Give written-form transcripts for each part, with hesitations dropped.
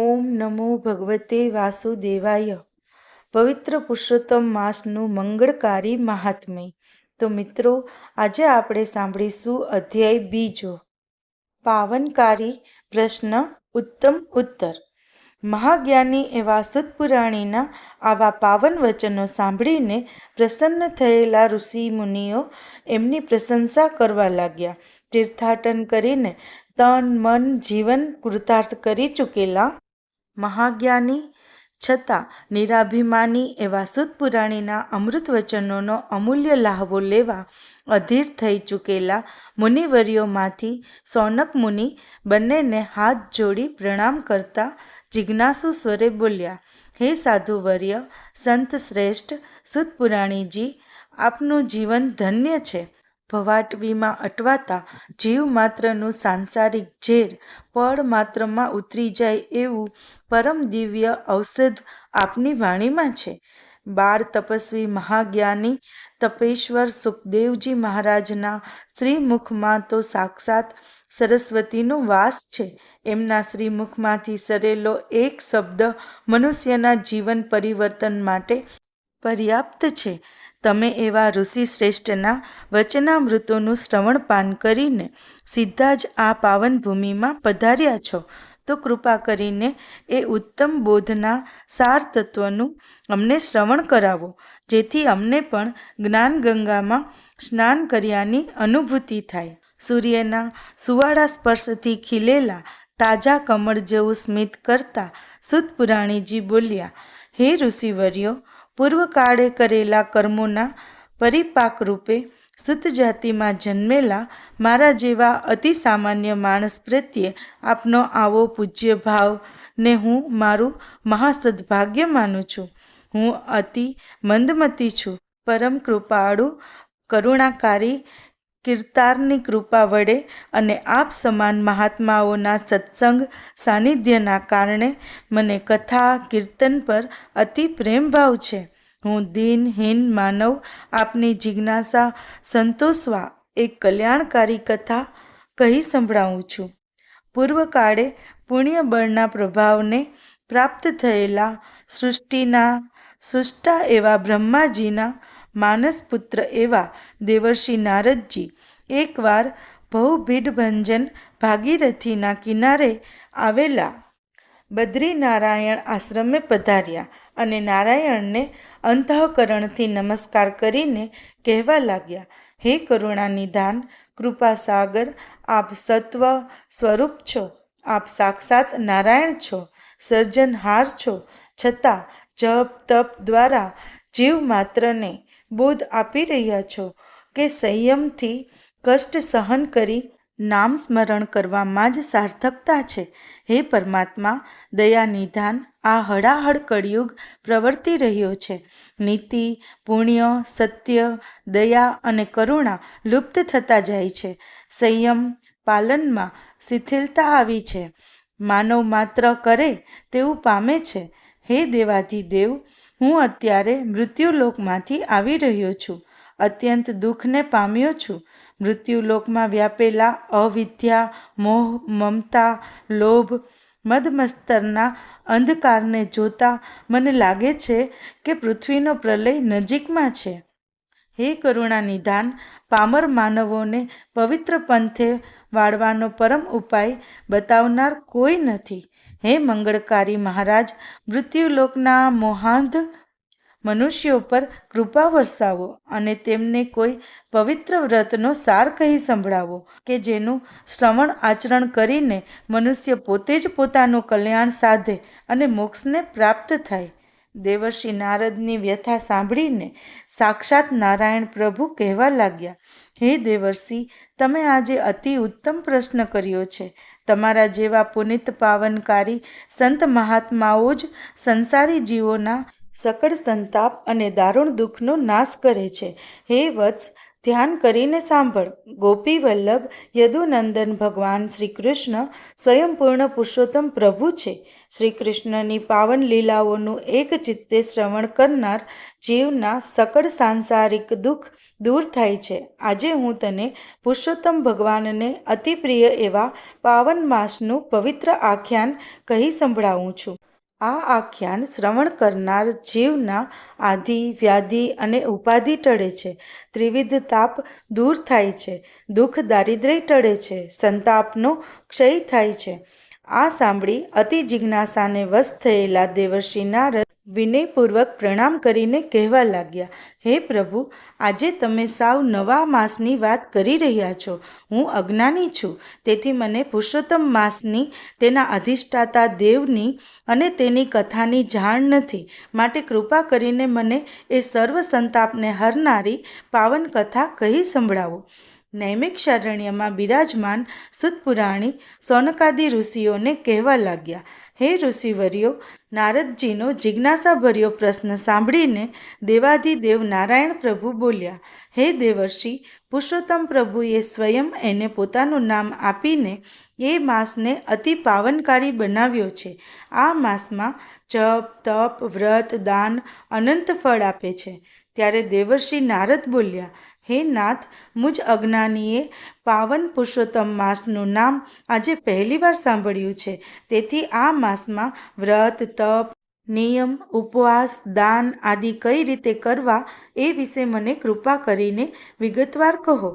ઓમ નમો ભગવતે વાસુદેવાય. પવિત્ર પુરુષોત્તમ માસનું મંગળકારી મહાત્મ્ય. તો મિત્રો, આજે આપણે સાંભળીશું અધ્યાય 2, પાવનકારી પ્રશ્ન ઉત્તમ ઉત્તર. મહાજ્ઞાની એવા સૂતપુરાણીના આવા પાવન વચનો સાંભળીને પ્રસન્ન થયેલા ઋષિ મુનિઓ એમની પ્રશંસા કરવા લાગ્યા. તીર્થાટન કરીને તન મન જીવન કૃતાર્થ કરી ચૂકેલા મહાજ્ઞાની છતાં નિરાભિમાની એવા સૂતપુરાણીના અમૃત વચનોનો અમૂલ્ય લાહવો લેવા અધીર થઈ ચૂકેલા મુનિવર્યોમાંથી સૌનક મુનિ બંનેને હાથ જોડી પ્રણામ કરતા જિજ્ઞાસુ સ્વરે બોલ્યા, હે સાધુવર્ય, સંત શ્રેષ્ઠ સૂતપુરાણીજી, આપનું જીવન ધન્ય છે. ભવાટવીમાં અટવાતા જીવ માત્રનું સાંસારિક ઝેર પળ માત્રમાં ઉતરી જાય એવું પરમ દિવ્ય ઔષધ આપની વાણીમાં છે. બાળ તપસ્વી મહાજ્ઞાની તપેશ્વર સુખદેવજી મહારાજના શ્રીમુખમાં તો સાક્ષાત સરસ્વતીનો વાસ છે. એમના શ્રીમુખમાંથી સરેલો એક શબ્દ મનુષ્યના જીવન પરિવર્તન માટે પર્યાપ્ત છે. તમે એવા ઋષિ શ્રેષ્ઠના વચનામૃતોનું શ્રવણપાન કરીને સીધા જ આ પાવન ભૂમિમાં પધાર્યા છો, તો કૃપા કરીને એ ઉત્તમ બોધના સાર તત્વનું અમને શ્રવણ કરાવો, જેથી અમને પણ જ્ઞાનગંગામાં સ્નાન કર્યાની અનુભૂતિ થાય. સૂર્યના સુવાળા સ્પર્શથી ખીલેલા તાજા કમળ જેવું સ્મિત કરતા સૂતપુરાણીજી બોલ્યા, હે ઋષિવર્યો, પૂર્વકાળે કરેલા કર્મોના પરિપાક રૂપે સૂત જાતિમાં જન્મેલા મારા જેવા અતિ સામાન્ય માણસ પ્રત્યે આપનો આવો પૂજ્ય ભાવ ને હું મારું મહાસદભાગ્ય માનું છું. હું અતિ મંદમતી છું. પરમ કૃપાળુ કરુણાકારી કીર્તારની કૃપા વડે અને આપ સમાન મહાત્માઓના સત્સંગ સાનિધ્યના કારણે મને કથા કીર્તન પર અતિ પ્રેમભાવ છે. હું દીનહીન માનવ આપની જિજ્ઞાસા સંતોષવા એક કલ્યાણકારી કથા કહી સંભળાવું છું. પૂર્વકાળે પુણ્યબળના પ્રભાવને પ્રાપ્ત થયેલા સૃષ્ટિના સૃષ્ટા એવા બ્રહ્માજીના માનસપુત્ર એવા દેવર્ષિ નારદજી એકવાર ભવભીડભંજન ભાગીરથીના કિનારે આવેલા બદ્રીનારાયણ આશ્રમે પધાર્યા અને નારાયણને અંતઃકરણથી નમસ્કાર કરીને કહેવા લાગ્યા, હે કરુણાનિધાન, કૃપાસાગર, આપ સત્વ સ્વરૂપ છો. આપ સાક્ષાત નારાયણ છો, સર્જનહાર છો. છતાં જપ તપ દ્વારા જીવ માત્રને બોધ આપી રહ્યા છો કે સંયમથી કષ્ટ સહન કરી નામ સ્મરણ કરવામાં જ સાર્થકતા છે. હે પરમાત્મા, દયાનિધાન, આ હળાહળ કળિયુગ પ્રવર્તી રહ્યો છે. નીતિ, પુણ્ય, સત્ય, દયા અને કરુણા લુપ્ત થતા જાય છે. સંયમ પાલનમાં શિથિલતા આવી છે. માનવ માત્ર કરે તેવું પામે છે. હે દેવાધિદેવ, હું અત્યારે મૃત્યુલોકમાંથી આવી રહ્યો છું. અત્યંત દુઃખને પામ્યો છું. મૃત્યુલોકમાં વ્યાપેલા અવિદ્યા, મોહ, મમતા, લોભ, મદમસ્તરના અંધકારને જોતા મને લાગે છે કે પૃથ્વીનો પ્રલય નજીકમાં છે. હે કરુણાનિધાન, પામર માનવોને પવિત્ર પંથે વાળવાનો પરમ ઉપાય બતાવનાર કોઈ નથી. હે મંગળકારી મહારાજ, મૃત્યુલોકના મોહાંધ મનુષ્યો પર કૃપા વરસાવો અને તેમને કોઈ પવિત્ર વ્રતનો સાર કહી સંભળાવો કે જેનું શ્રવણ આચરણ કરીને મનુષ્ય પોતે જ પોતાનું કલ્યાણ સાધે અને મોક્ષને પ્રાપ્ત થાય. દેવર્ષિ નારદની વ્યથા સાંભળીને સાક્ષાત નારાયણ પ્રભુ કહેવા લાગ્યા, હે દેવર્ષિ, તમે આજે અતિ ઉત્તમ પ્રશ્ન કર્યો છે. તમારા જેવા પુનિત પાવનકારી સંત મહાત્માઓ જ સંસારી જીવોના સકળ સંતાપ અને દારૂણ દુઃખનો નાશ કરે છે. હે વત્સ, ધ્યાન કરીને સાંભળ. ગોપી વલ્લભ યદુનંદન ભગવાન શ્રી કૃષ્ણ સ્વયં પૂર્ણ પુરુષોત્તમ પ્રભુ છે. શ્રી કૃષ્ણની પાવન લીલાઓનું એક ચિત્તે શ્રવણ કરનાર જીવના સકળ સાંસારિક દુઃખ દૂર થાય છે. આજે હું તને પુરુષોત્તમ ભગવાનને અતિ પ્રિય એવા પાવન માસનું પવિત્ર આખ્યાન કહી સંભળાવું છું. આ આખ્યાન શ્રવણ કરનાર જીવના આધિ, વ્યાધિ અને ઉપાધિ ટળે છે. ત્રિવિધ તાપ દૂર થાય છે. દુઃખ દારિદ્ર્ય ટળે છે. સંતાપનો ક્ષય થાય છે. આ સાંભળી અતિ જિજ્ઞાસાને વશ થયેલા દેવર્ષિ નારદ વિનયપૂર્વક પ્રણામ કરીને કહેવા લાગ્યા, હે પ્રભુ, આજે તમે સાવ નવા માસની વાત કરી રહ્યા છો. હું અજ્ઞાની છું, તેથી મને પુરુષોત્તમ માસની, તેના અધિષ્ઠાતા દેવની અને તેની કથાની જાણ નથી. માટે કૃપા કરીને મને એ સર્વ સંતાપને હરનારી પાવન કથા કહી સંભળાવો. નૈમિષારણ્યમાં બિરાજમાન સુતપુરાણી સૌનકાદિ ઋષિઓને કહેવા લાગ્યા, હે ઋષિવર્યો, નારદજીનો જિજ્ઞાસાભર્યો પ્રશ્ન સાંભળીને દેવાધિદેવ નારાયણ પ્રભુ બોલ્યા, હે દેવર્ષિ, પુરુષોત્તમ પ્રભુએ સ્વયં એને પોતાનું નામ આપીને એ માસને અતિ પાવનકારી બનાવ્યો છે. આ માસમાં જપ, તપ, વ્રત, દાન અનંત ફળ આપે છે. ત્યારે દેવર્ષિ નારદ બોલ્યા, હે નાથ, મુજ અજ્ઞાનીએ પાવન પુરુષોત્તમ માસનું નામ આજે પહેલીવાર સાંભળ્યું છે. તેથી આ માસમાં વ્રત, તપ, નિયમ, ઉપવાસ, દાન આદિ કઈ રીતે કરવા એ વિશે મને કૃપા કરીને વિગતવાર કહો.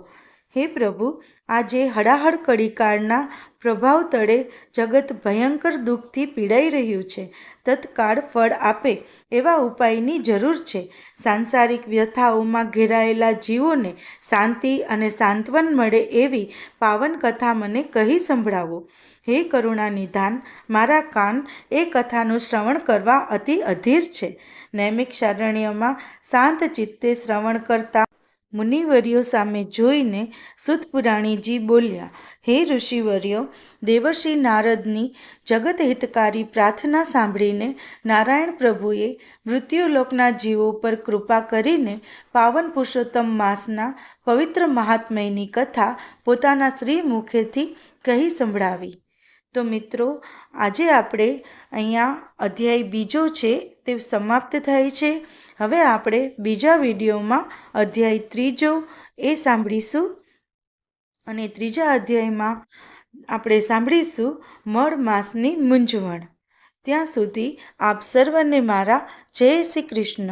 હે પ્રભુ, આજે હળાહળ કળીકાળના પ્રભાવ તળે જગત ભયંકર દુઃખથી પીડાઈ રહ્યું છે. તત્કાળ ફળ આપે એવા ઉપાયની જરૂર છે. સાંસારિક વ્યથાઓમાં ઘેરાયેલા જીવોને શાંતિ અને સાંત્વન મળે એવી પાવન કથા મને કહી સંભળાવો. હે કરુણાનિધાન, મારા કાન એ કથાનું શ્રવણ કરવા અતિ અધીર છે. નૈમિષારણ્યમાં શાંત ચિત્તે શ્રવણ કરતા મુનિવર્યો સામે જોઈને સુતપુરાણીજી બોલ્યા, હે ઋષિવર્યો, દેવર્ષિ નારદની જગતહિતકારી પ્રાર્થના સાંભળીને નારાયણ પ્રભુએ મૃત્યુલોકના જીવો પર કૃપા કરીને પાવન પુરુષોત્તમ માસના પવિત્ર મહાત્મ્યની કથા પોતાના શ્રી મુખેથી કહી સંભળાવી. તો મિત્રો, આજે આપણે અહીંયા અધ્યાય બીજો છે તે સમાપ્ત થાય છે. હવે આપણે બીજા વિડીયોમાં અધ્યાય ત્રીજો એ સાંભળીશું અને ત્રીજા અધ્યાયમાં આપણે સાંભળીશું મળ માસની મૂંઝવણ. ત્યાં સુધી આપ સર્વને મારા જય શ્રી કૃષ્ણ.